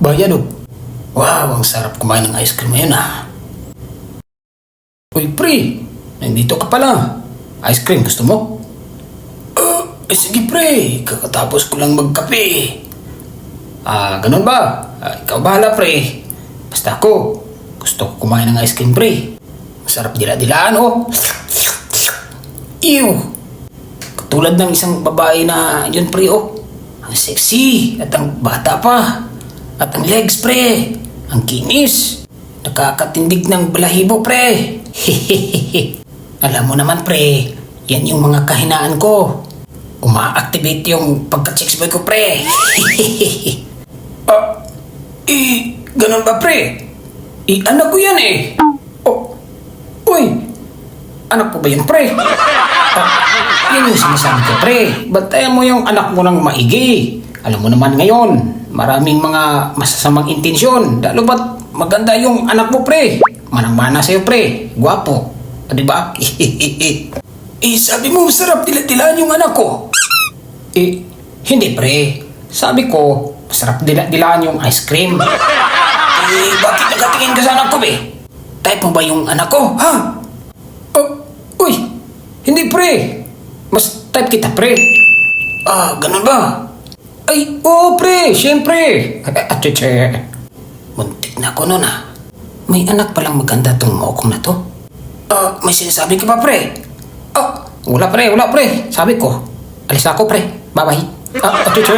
Bayan oh. Wow, ang sarap kumain ng ice cream ngayon ah. Uy, pre, nandito ka pala. Ice cream, gusto mo? Sige pre, kakatapos ko lang magkape. Ganun ba? Ikaw bahala pre. Basta ako, gusto ko kumain ng ice cream pre. Masarap dila-dilaan oh. Ew! Katulad ng isang babae na yun pre oh. Ang sexy at ang bata pa. At ang legs pre. Ang kinis. Nakakatindig ng balahibo pre. Alam mo naman pre, yan yung mga kahinaan ko. Uma-activate yung pagka-chicks boy ko pre. Ganun ba pre? Anak ko yan eh. Uy, anak ko ba yan pre? Yan yung sinasabi ko pre. Bantayan mo yung anak mo ng maigi. Alam mo naman ngayon, maraming mga masasamang intensyon. Lalo ba't maganda yung anak mo pre? Manang-mana sa'yo pre. Gwapo. Diba? Sabi mo masarap dila-dilaan yung anak ko. Hindi pre. Sabi ko, masarap dila-dilaan yung ice cream. Bakit nagatingin ka sa anak ko be? Type mo ba yung anak ko? Ha? Uy, hindi pre. Mas type kita pre. Ganun ba? Oo pre, syempre. Atche. Muntik na ako nun ah. May anak palang maganda tong mokong na to. May sinasabi ka ba pre? Wala pre. Sabi ko, alis ako pre. Bye-bye. Atche.